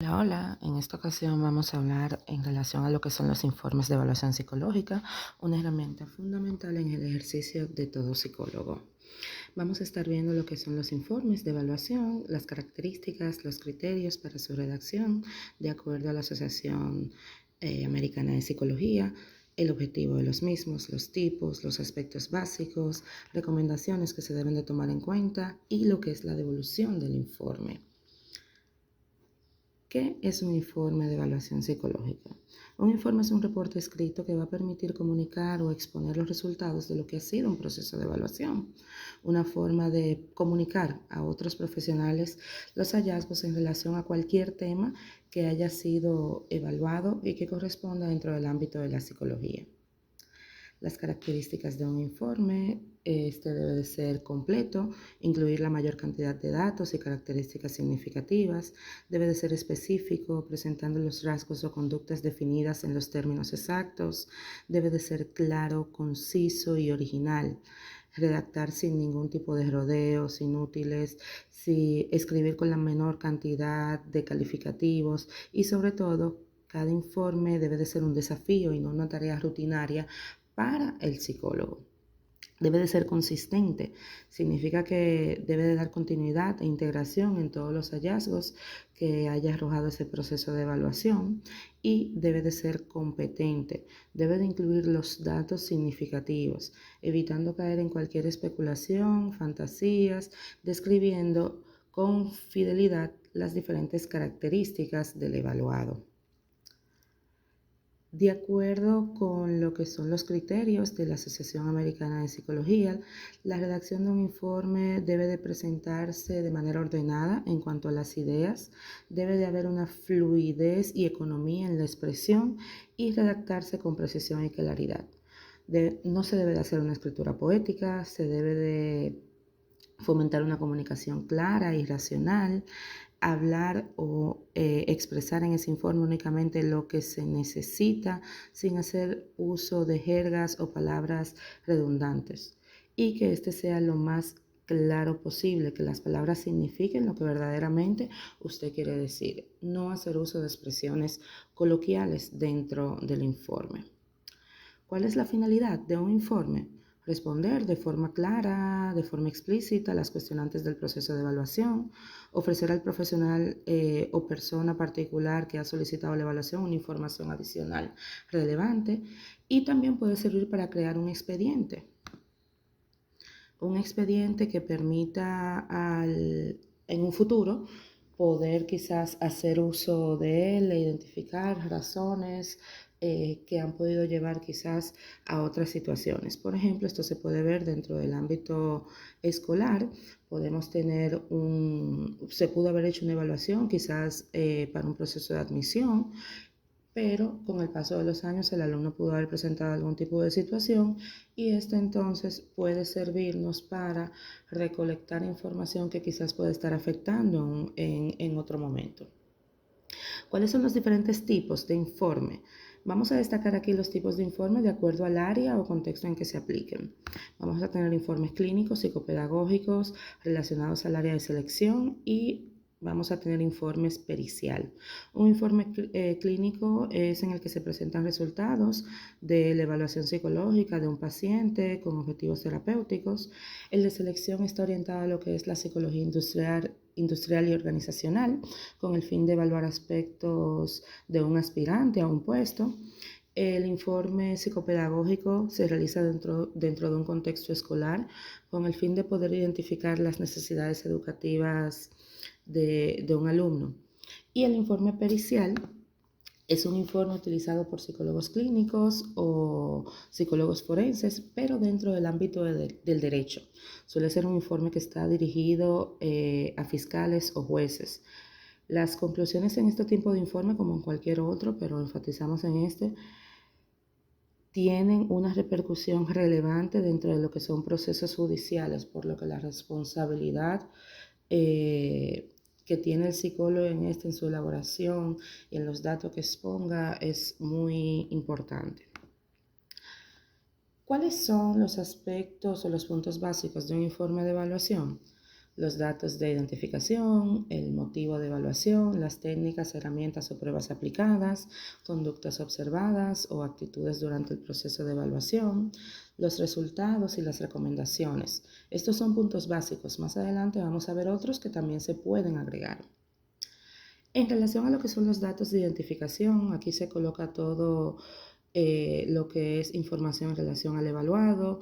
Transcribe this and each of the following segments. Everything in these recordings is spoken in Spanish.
Hola, hola. En esta ocasión vamos a hablar en relación a lo que son los informes de evaluación psicológica, una herramienta fundamental en el ejercicio de todo psicólogo. Vamos a estar viendo lo que son los informes de evaluación, las características, los criterios para su redacción, de acuerdo a la Asociación Americana de Psicología, el objetivo de los mismos, los tipos, los aspectos básicos, recomendaciones que se deben de tomar en cuenta y lo que es la devolución del informe. ¿Qué es un informe de evaluación psicológica? Un informe es un reporte escrito que va a permitir comunicar o exponer los resultados de lo que ha sido un proceso de evaluación, una forma de comunicar a otros profesionales los hallazgos en relación a cualquier tema que haya sido evaluado y que corresponda dentro del ámbito de la psicología. Las características de un informe, este debe de ser completo, incluir la mayor cantidad de datos y características significativas, debe de ser específico, presentando los rasgos o conductas definidas en los términos exactos, debe de ser claro, conciso y original, redactar sin ningún tipo de rodeos inútiles, escribir con la menor cantidad de calificativos y sobre todo cada informe debe de ser un desafío y no una tarea rutinaria para el psicólogo. Debe de ser consistente, significa que debe de dar continuidad e integración en todos los hallazgos que haya arrojado ese proceso de evaluación y debe de ser competente, debe de incluir los datos significativos, evitando caer en cualquier especulación, fantasías, describiendo con fidelidad las diferentes características del evaluado. De acuerdo con lo que son los criterios de la Asociación Americana de Psicología, la redacción de un informe debe de presentarse de manera ordenada en cuanto a las ideas, debe de haber una fluidez y economía en la expresión y redactarse con precisión y claridad. No se debe de hacer una escritura poética, se debe de fomentar una comunicación clara y racional, hablar o expresar en ese informe únicamente lo que se necesita sin hacer uso de jergas o palabras redundantes y que este sea lo más claro posible, que las palabras signifiquen lo que verdaderamente usted quiere decir, no hacer uso de expresiones coloquiales dentro del informe. ¿Cuál es la finalidad de un informe? Responder de forma clara, de forma explícita las cuestionantes del proceso de evaluación, ofrecer al profesional o persona particular que ha solicitado la evaluación una información adicional relevante y también puede servir para crear un expediente que permita en un futuro poder quizás hacer uso de él e identificar razones que han podido llevar quizás a otras situaciones. Por ejemplo, esto se puede ver dentro del ámbito escolar. Podemos tener se pudo haber hecho una evaluación quizás para un proceso de admisión, pero con el paso de los años el alumno pudo haber presentado algún tipo de situación y esto entonces puede servirnos para recolectar información que quizás puede estar afectando en otro momento. ¿Cuáles son los diferentes tipos de informe? Vamos a destacar aquí los tipos de informe de acuerdo al área o contexto en que se apliquen. Vamos a tener informes clínicos, psicopedagógicos relacionados al área de selección y vamos a tener informes pericial. Un informe clínico es en el que se presentan resultados de la evaluación psicológica de un paciente con objetivos terapéuticos. El de selección está orientado a lo que es la psicología industrial y organizacional, con el fin de evaluar aspectos de un aspirante a un puesto. El informe psicopedagógico se realiza dentro de un contexto escolar con el fin de poder identificar las necesidades educativas de un alumno. Y el informe pericial es un informe utilizado por psicólogos clínicos o psicólogos forenses, pero dentro del ámbito del derecho. Suele ser un informe que está dirigido a fiscales o jueces. Las conclusiones en este tipo de informe, como en cualquier otro, pero enfatizamos en este, tienen una repercusión relevante dentro de lo que son procesos judiciales, por lo que la responsabilidad que tiene el psicólogo en su elaboración y en los datos que exponga es muy importante. ¿Cuáles son los aspectos o los puntos básicos de un informe de evaluación? los datos de identificación, el motivo de evaluación, las técnicas, herramientas o pruebas aplicadas, conductas observadas o actitudes durante el proceso de evaluación, los resultados y las recomendaciones. Estos son puntos básicos. Más adelante vamos a ver otros que también se pueden agregar. En relación a lo que son los datos de identificación, aquí se coloca todo lo que es información en relación al evaluado,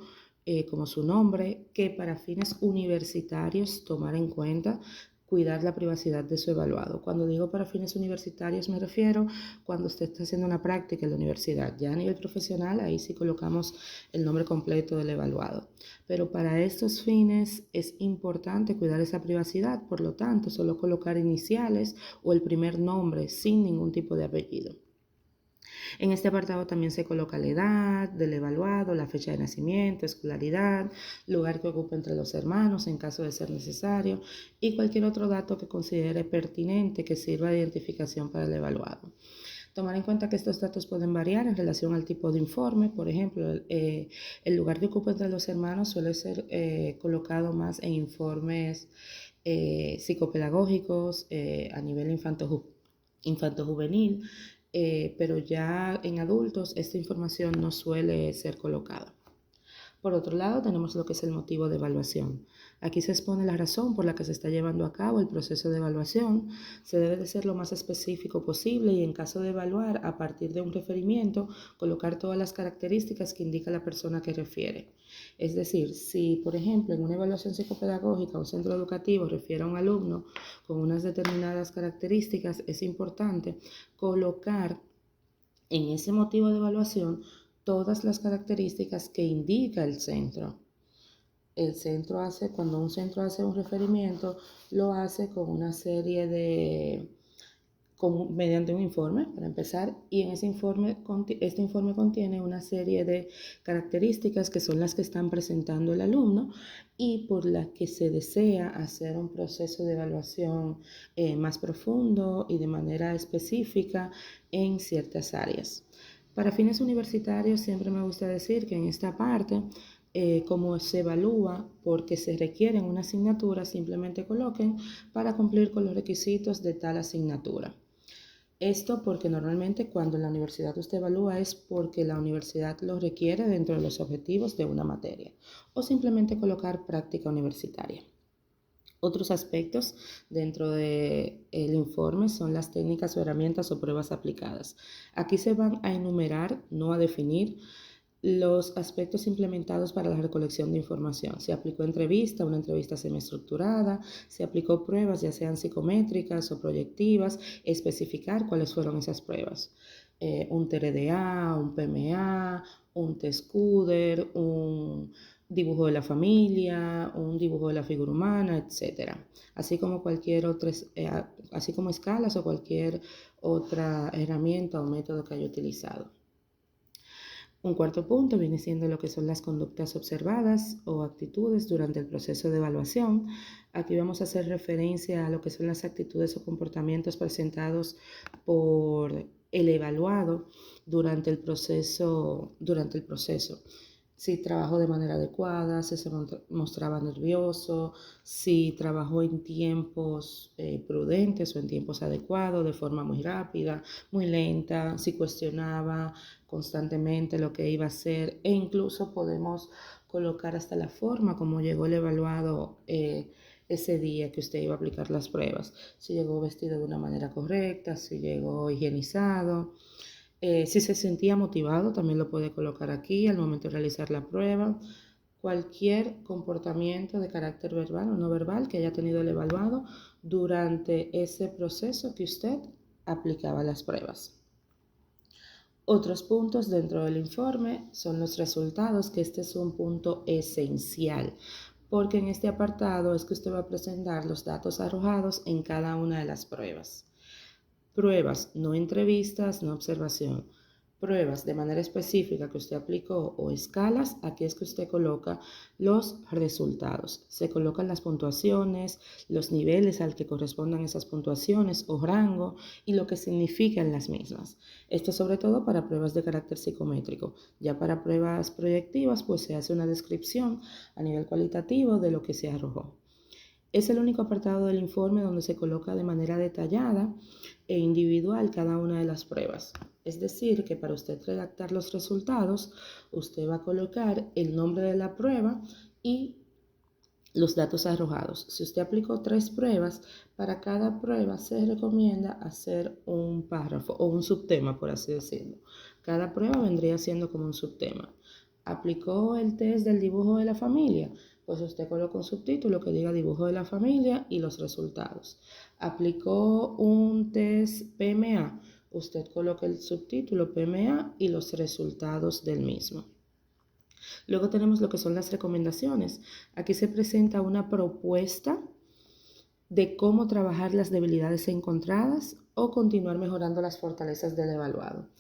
como su nombre, que para fines universitarios tomar en cuenta cuidar la privacidad de su evaluado. Cuando digo para fines universitarios me refiero cuando usted está haciendo una práctica en la universidad. Ya a nivel profesional, ahí sí colocamos el nombre completo del evaluado. Pero para estos fines es importante cuidar esa privacidad, por lo tanto, solo colocar iniciales o el primer nombre sin ningún tipo de apellido. En este apartado también se coloca la edad del evaluado, la fecha de nacimiento, escolaridad, lugar que ocupa entre los hermanos en caso de ser necesario y cualquier otro dato que considere pertinente que sirva de identificación para el evaluado. Tomar en cuenta que estos datos pueden variar en relación al tipo de informe. Por ejemplo, el lugar que ocupa entre los hermanos suele ser colocado más en informes psicopedagógicos a nivel infanto-juvenil, pero ya en adultos esta información no suele ser colocada. Por otro lado, tenemos lo que es el motivo de evaluación. Aquí se expone la razón por la que se está llevando a cabo el proceso de evaluación. Se debe de ser lo más específico posible y en caso de evaluar a partir de un referimiento, colocar todas las características que indica la persona que refiere. Es decir, si por ejemplo en una evaluación psicopedagógica un centro educativo refiere a un alumno con unas determinadas características, es importante colocar en ese motivo de evaluación todas las características que indica el centro. Cuando un centro hace un referimiento, lo hace con una serie de, mediante un informe, para empezar, y en este informe contiene una serie de características que son las que están presentando el alumno y por las que se desea hacer un proceso de evaluación más profundo y de manera específica en ciertas áreas. Para fines universitarios siempre me gusta decir que en esta parte, como se evalúa porque se requiere una asignatura, simplemente coloquen para cumplir con los requisitos de tal asignatura. Esto porque normalmente cuando en la universidad usted evalúa es porque la universidad lo requiere dentro de los objetivos de una materia o simplemente colocar práctica universitaria. Otros aspectos dentro del informe son las técnicas o herramientas o pruebas aplicadas. Aquí se van a enumerar, no a definir, los aspectos implementados para la recolección de información. Se aplicó una entrevista semiestructurada, se aplicó pruebas ya sean psicométricas o proyectivas, especificar cuáles fueron esas pruebas. Un TRDA, un PMA, un TSCUDER, un dibujo de la familia, un dibujo de la figura humana, etc. Así como así como escalas o cualquier otra herramienta o método que haya utilizado. Un cuarto punto viene siendo lo que son las conductas observadas o actitudes durante el proceso de evaluación. Aquí vamos a hacer referencia a lo que son las actitudes o comportamientos presentados por el evaluado durante el proceso. Si trabajó de manera adecuada, si se mostraba nervioso, si trabajó en tiempos prudentes o en tiempos adecuados, de forma muy rápida, muy lenta, si cuestionaba constantemente lo que iba a hacer e incluso podemos colocar hasta la forma como llegó el evaluado ese día que usted iba a aplicar las pruebas. Si llegó vestido de una manera correcta, si llegó higienizado. Si se sentía motivado, también lo puede colocar aquí al momento de realizar la prueba. Cualquier comportamiento de carácter verbal o no verbal que haya tenido el evaluado durante ese proceso que usted aplicaba las pruebas. Otros puntos dentro del informe son los resultados, que este es un punto esencial, porque en este apartado es que usted va a presentar los datos arrojados en cada una de las pruebas. Pruebas, no entrevistas, no observación. Pruebas de manera específica que usted aplicó o escalas, aquí es que usted coloca los resultados. Se colocan las puntuaciones, los niveles al que correspondan esas puntuaciones o rango y lo que significan las mismas. Esto sobre todo para pruebas de carácter psicométrico. Ya para pruebas proyectivas, pues se hace una descripción a nivel cualitativo de lo que se arrojó. Es el único apartado del informe donde se coloca de manera detallada e individual cada una de las pruebas. Es decir, que para usted redactar los resultados, usted va a colocar el nombre de la prueba y los datos arrojados. Si usted aplicó 3 pruebas, para cada prueba se recomienda hacer un párrafo o un subtema, por así decirlo. Cada prueba vendría siendo como un subtema. Aplicó el test del dibujo de la familia, pues usted coloca un subtítulo que diga dibujo de la familia y los resultados. Aplicó un test PMA, usted coloca el subtítulo PMA y los resultados del mismo. Luego tenemos lo que son las recomendaciones. Aquí se presenta una propuesta de cómo trabajar las debilidades encontradas o continuar mejorando las fortalezas del evaluado.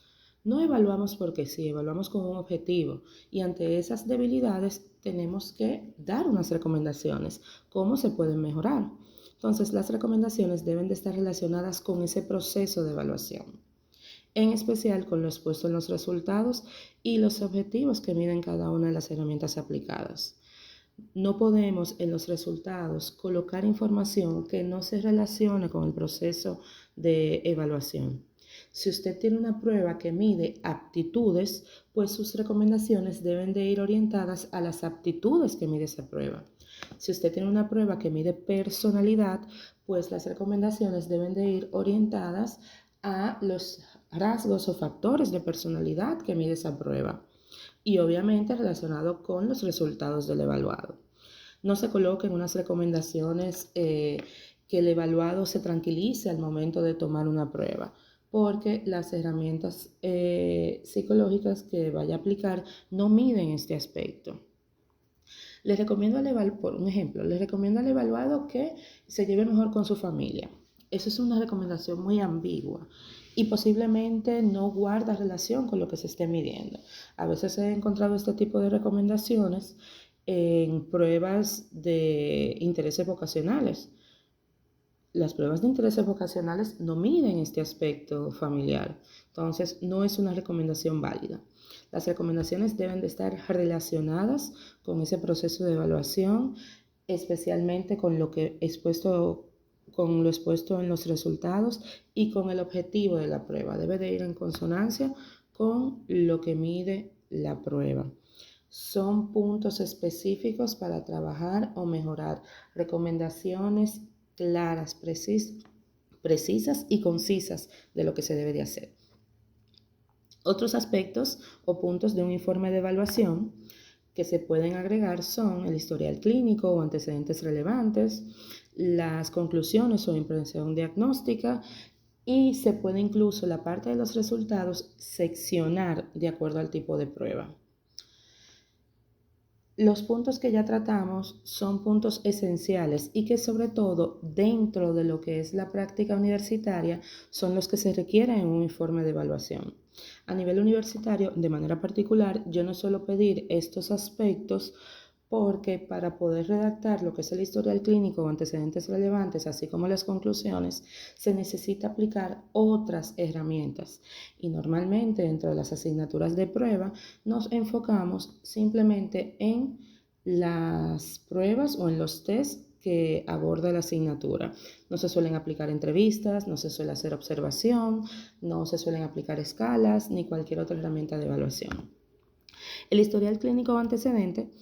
No evaluamos porque sí, evaluamos con un objetivo y ante esas debilidades tenemos que dar unas recomendaciones, cómo se pueden mejorar. Entonces, las recomendaciones deben de estar relacionadas con ese proceso de evaluación, en especial con lo expuesto en los resultados y los objetivos que miden cada una de las herramientas aplicadas. No podemos en los resultados colocar información que no se relacione con el proceso de evaluación. Si usted tiene una prueba que mide aptitudes, pues sus recomendaciones deben de ir orientadas a las aptitudes que mide esa prueba. Si usted tiene una prueba que mide personalidad, pues las recomendaciones deben de ir orientadas a los rasgos o factores de personalidad que mide esa prueba y obviamente relacionado con los resultados del evaluado. No se coloquen unas recomendaciones que el evaluado se tranquilice al momento de tomar una prueba, porque las herramientas psicológicas que vaya a aplicar no miden este aspecto. Les recomiendo al evaluado, por un ejemplo, les recomiendo al evaluado que se lleve mejor con su familia. Eso es una recomendación muy ambigua y posiblemente no guarda relación con lo que se esté midiendo. A veces he encontrado este tipo de recomendaciones en pruebas de intereses vocacionales. Las pruebas de intereses vocacionales no miden este aspecto familiar, entonces no es una recomendación válida. Las recomendaciones deben de estar relacionadas con ese proceso de evaluación, especialmente con lo expuesto en los resultados y con el objetivo de la prueba. Debe de ir en consonancia con lo que mide la prueba. Son puntos específicos para trabajar o mejorar. Recomendaciones claras, precisas y concisas de lo que se debe de hacer. Otros aspectos o puntos de un informe de evaluación que se pueden agregar son el historial clínico o antecedentes relevantes, las conclusiones o impresión diagnóstica y se puede incluso la parte de los resultados seccionar de acuerdo al tipo de prueba. Los puntos que ya tratamos son puntos esenciales y que sobre todo dentro de lo que es la práctica universitaria son los que se requieren en un informe de evaluación. A nivel universitario, de manera particular, yo no suelo pedir estos aspectos porque para poder redactar lo que es el historial clínico o antecedentes relevantes, así como las conclusiones, se necesita aplicar otras herramientas. Y normalmente dentro de las asignaturas de prueba nos enfocamos simplemente en las pruebas o en los tests que aborda la asignatura. No se suelen aplicar entrevistas, no se suele hacer observación, no se suelen aplicar escalas ni cualquier otra herramienta de evaluación. El historial clínico o antecedente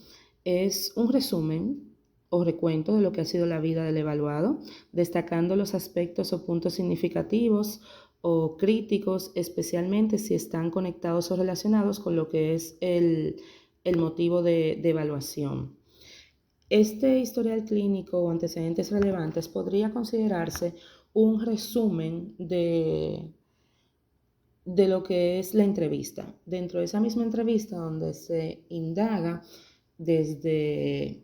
es un resumen o recuento de lo que ha sido la vida del evaluado, destacando los aspectos o puntos significativos o críticos, especialmente si están conectados o relacionados con lo que es el motivo de evaluación. Este historial clínico o antecedentes relevantes podría considerarse un resumen de lo que es la entrevista. Dentro de esa misma entrevista donde se indaga desde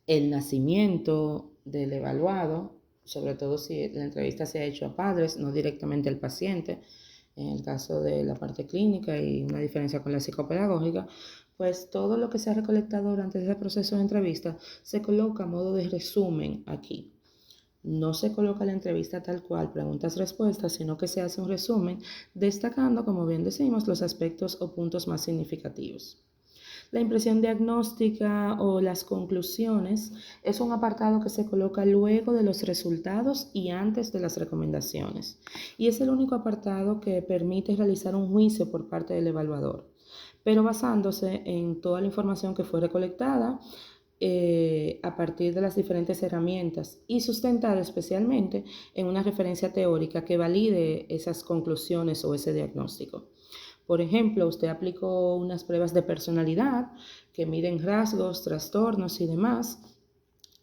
el nacimiento del evaluado, sobre todo si la entrevista se ha hecho a padres, no directamente al paciente, en el caso de la parte clínica y una diferencia con la psicopedagógica, pues todo lo que se ha recolectado durante ese proceso de entrevista se coloca a modo de resumen aquí. No se coloca la entrevista tal cual, preguntas-respuestas, sino que se hace un resumen destacando, como bien decimos, los aspectos o puntos más significativos. La impresión diagnóstica o las conclusiones es un apartado que se coloca luego de los resultados y antes de las recomendaciones. Y es el único apartado que permite realizar un juicio por parte del evaluador, pero basándose en toda la información que fue recolectada a partir de las diferentes herramientas y sustentada especialmente en una referencia teórica que valide esas conclusiones o ese diagnóstico. Por ejemplo, usted aplicó unas pruebas de personalidad que miden rasgos, trastornos y demás.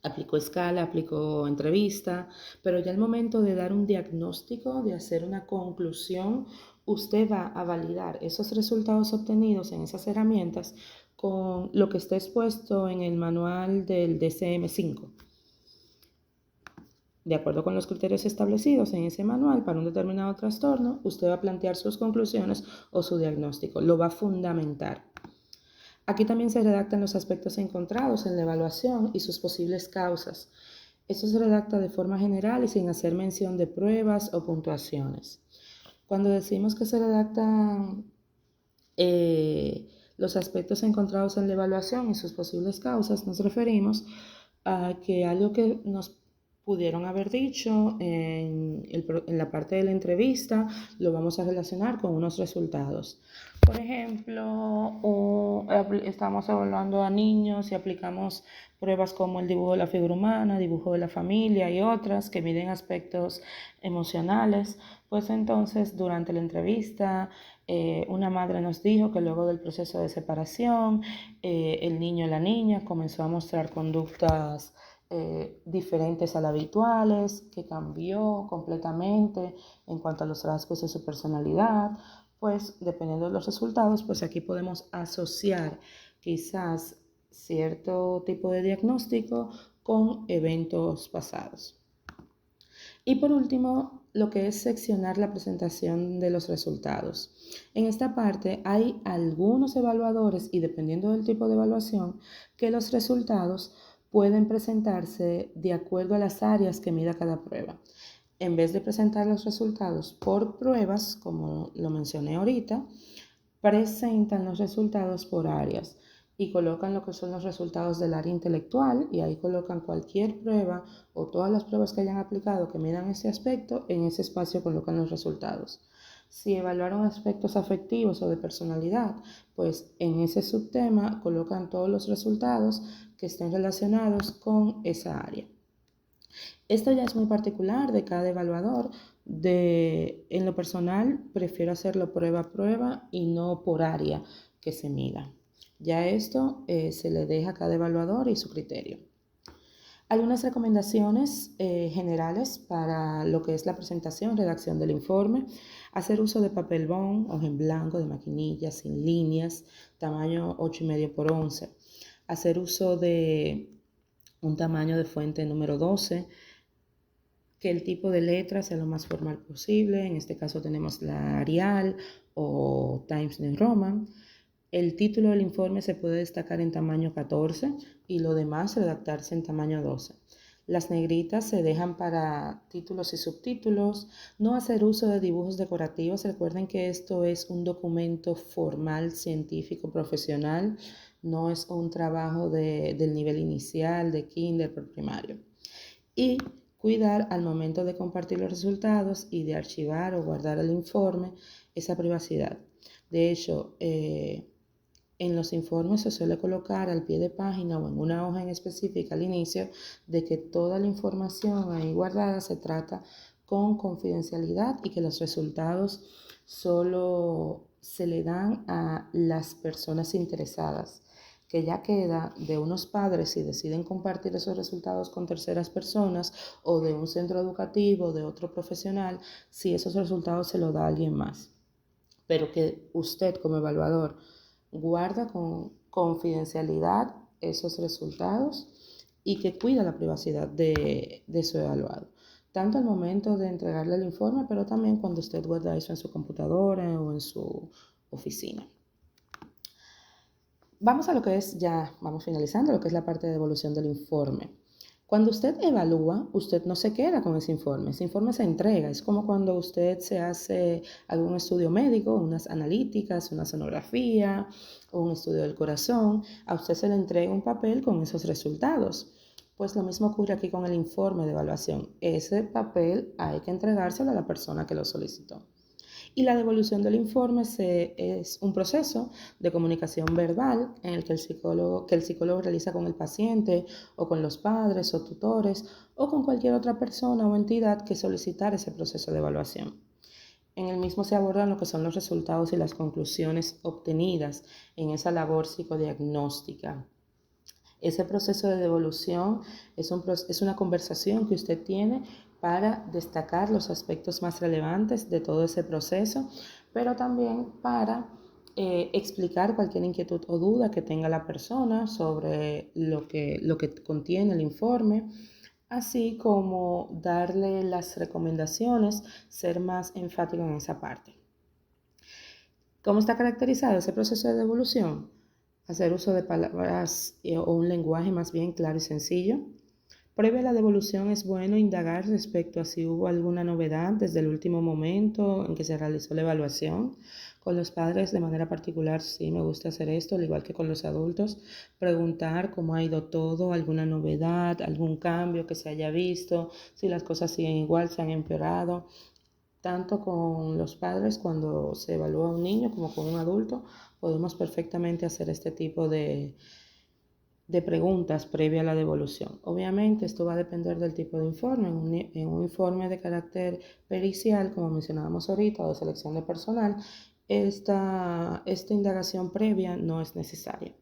Aplicó escala, aplicó entrevista, pero ya al momento de dar un diagnóstico, de hacer una conclusión, usted va a validar esos resultados obtenidos en esas herramientas con lo que está expuesto en el manual del DCM-5. De acuerdo con los criterios establecidos en ese manual para un determinado trastorno, usted va a plantear sus conclusiones o su diagnóstico, lo va a fundamentar. Aquí también se redactan los aspectos encontrados en la evaluación y sus posibles causas. Esto se redacta de forma general y sin hacer mención de pruebas o puntuaciones. Cuando decimos que se redactan los aspectos encontrados en la evaluación y sus posibles causas, nos referimos a que algo que nos pudieron haber dicho en la parte de la entrevista lo vamos a relacionar con unos resultados. Por ejemplo, estamos evaluando a niños y aplicamos pruebas como el dibujo de la figura humana, dibujo de la familia y otras que miden aspectos emocionales. Pues entonces, durante la entrevista, una madre nos dijo que luego del proceso de separación, el niño o la niña comenzó a mostrar conductas diferentes a las habituales, que cambió completamente en cuanto a los rasgos de su personalidad. Pues dependiendo de los resultados, pues aquí podemos asociar quizás cierto tipo de diagnóstico con eventos pasados. Y por último, lo que es seccionar la presentación de los resultados. En esta parte hay algunos evaluadores y dependiendo del tipo de evaluación, que los resultados pueden presentarse de acuerdo a las áreas que mida cada prueba. En vez de presentar los resultados por pruebas, como lo mencioné ahorita, presentan los resultados por áreas y colocan lo que son los resultados del área intelectual y ahí colocan cualquier prueba o todas las pruebas que hayan aplicado que midan ese aspecto, en ese espacio colocan los resultados. Si evaluaron aspectos afectivos o de personalidad, pues en ese subtema colocan todos los resultados que estén relacionados con esa área. Esto ya es muy particular de cada evaluador. En lo personal, prefiero hacerlo prueba a prueba y no por área que se mida. Ya esto se le deja a cada evaluador y su criterio. Algunas recomendaciones generales para lo que es la presentación, redacción del informe. Hacer uso de papel bond, hoja en blanco, de maquinilla, sin líneas, tamaño 8,5 por 11. Hacer uso de un tamaño de fuente número 12, que el tipo de letra sea lo más formal posible. En este caso tenemos la Arial o Times New Roman. El título del informe se puede destacar en tamaño 14 y lo demás redactarse en tamaño 12. Las negritas se dejan para títulos y subtítulos. No hacer uso de dibujos decorativos. Recuerden que esto es un documento formal, científico, profesional. No es un trabajo del nivel inicial, de kinder, primario. Y cuidar al momento de compartir los resultados y de archivar o guardar el informe esa privacidad. De hecho, en los informes se suele colocar al pie de página o en una hoja en específica al inicio de que toda la información ahí guardada se trata con confidencialidad y que los resultados solo se le dan a las personas interesadas, que ya queda de unos padres si deciden compartir esos resultados con terceras personas o de un centro educativo, de otro profesional, si esos resultados se los da a alguien más. Pero que usted como evaluador guarda con confidencialidad esos resultados y que cuida la privacidad de su evaluado. Tanto al momento de entregarle el informe, pero también cuando usted guarda eso en su computadora o en su oficina. Vamos a lo que es, ya vamos finalizando, lo que es la parte de devolución del informe. Cuando usted evalúa, usted no se queda con ese informe se entrega. Es como cuando usted se hace algún estudio médico, unas analíticas, una sonografía o un estudio del corazón, a usted se le entrega un papel con esos resultados. Pues lo mismo ocurre aquí con el informe de evaluación. Ese papel hay que entregárselo a la persona que lo solicitó. Y la devolución del informe es un proceso de comunicación verbal en el que el psicólogo realiza con el paciente o con los padres o tutores o con cualquier otra persona o entidad que solicitara ese proceso de evaluación. En el mismo se abordan lo que son los resultados y las conclusiones obtenidas en esa labor psicodiagnóstica. Ese proceso de devolución es una conversación que usted tiene para destacar los aspectos más relevantes de todo ese proceso, pero también para explicar cualquier inquietud o duda que tenga la persona sobre lo que contiene el informe, así como darle las recomendaciones, ser más enfático en esa parte. ¿Cómo está caracterizado ese proceso de devolución? Hacer uso de palabras o un lenguaje más bien claro y sencillo. Previo a la devolución es bueno indagar respecto a si hubo alguna novedad desde el último momento en que se realizó la evaluación. Con los padres de manera particular sí me gusta hacer esto, al igual que con los adultos, preguntar cómo ha ido todo, alguna novedad, algún cambio que se haya visto, si las cosas siguen igual, se han empeorado. Tanto con los padres cuando se evalúa a un niño como con un adulto, podemos perfectamente hacer este tipo de preguntas previa a la devolución. Obviamente esto va a depender del tipo de informe. En un informe de carácter pericial, como mencionábamos ahorita, o de selección de personal, esta indagación previa no es necesaria.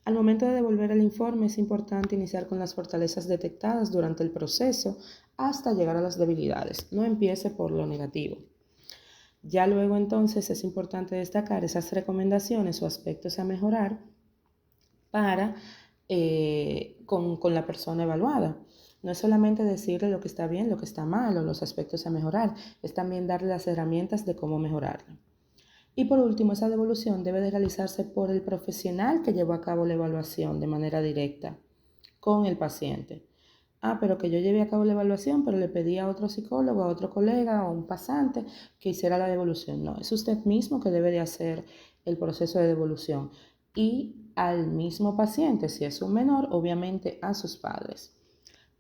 Al momento de devolver el informe es importante iniciar con las fortalezas detectadas durante el proceso hasta llegar a las debilidades. No empiece por lo negativo. Ya luego entonces es importante destacar esas recomendaciones o aspectos a mejorar para con la persona evaluada. No es solamente decirle lo que está bien, lo que está mal o los aspectos a mejorar, es también darle las herramientas de cómo mejorarlo. Y por último, esa devolución debe de realizarse por el profesional que llevó a cabo la evaluación de manera directa con el paciente. Pero que yo llevé a cabo la evaluación, pero le pedí a otro psicólogo, a otro colega o un pasante que hiciera la devolución. No, es usted mismo que debe de hacer el proceso de devolución. Y al mismo paciente, si es un menor, obviamente a sus padres.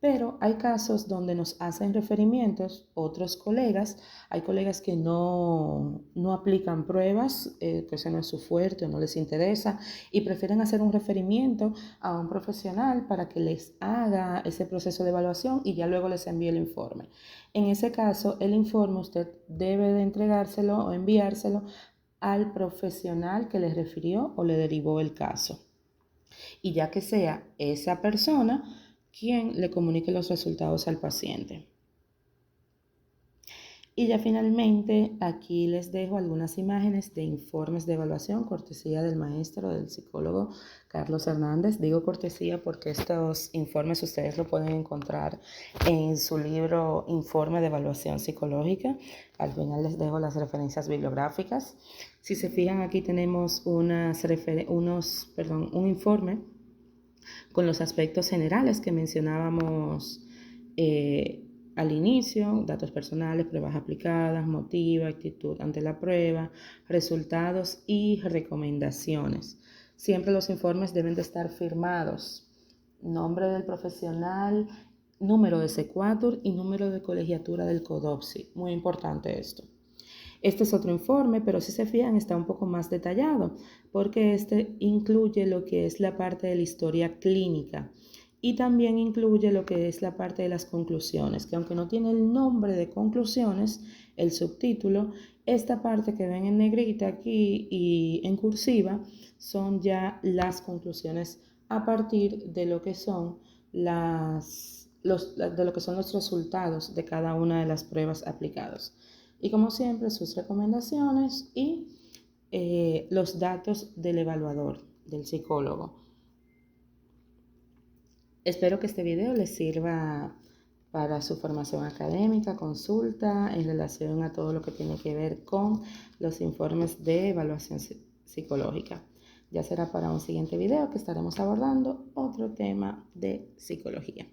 Pero hay casos donde nos hacen referimientos otros colegas. Hay colegas que no aplican pruebas, que ese no es su fuerte o no les interesa, y prefieren hacer un referimiento a un profesional para que les haga ese proceso de evaluación y ya luego les envíe el informe. En ese caso, el informe usted debe de entregárselo o enviárselo al profesional que le refirió o le derivó el caso. Y ya que sea esa persona quien le comunique los resultados al paciente. Y ya finalmente aquí les dejo algunas imágenes de informes de evaluación, cortesía del maestro, del psicólogo Carlos Hernández. Digo cortesía porque estos informes ustedes lo pueden encontrar en su libro Informe de Evaluación Psicológica. Al final les dejo las referencias bibliográficas. Si se fijan, aquí tenemos un informe con los aspectos generales que mencionábamos al inicio: datos personales, pruebas aplicadas, motivo, actitud ante la prueba, resultados y recomendaciones. Siempre los informes deben de estar firmados: nombre del profesional, número de secuatur y número de colegiatura del CODOPSI. Muy importante esto. Este es otro informe, pero si se fijan está un poco más detallado porque este incluye lo que es la parte de la historia clínica y también incluye lo que es la parte de las conclusiones, que aunque no tiene el nombre de conclusiones, el subtítulo, esta parte que ven en negrita aquí y en cursiva son ya las conclusiones a partir de lo que son los resultados de cada una de las pruebas aplicadas. Y como siempre, sus recomendaciones y los datos del evaluador, del psicólogo. Espero que este video les sirva para su formación académica, consulta en relación a todo lo que tiene que ver con los informes de evaluación psicológica. Ya será para un siguiente video que estaremos abordando otro tema de psicología.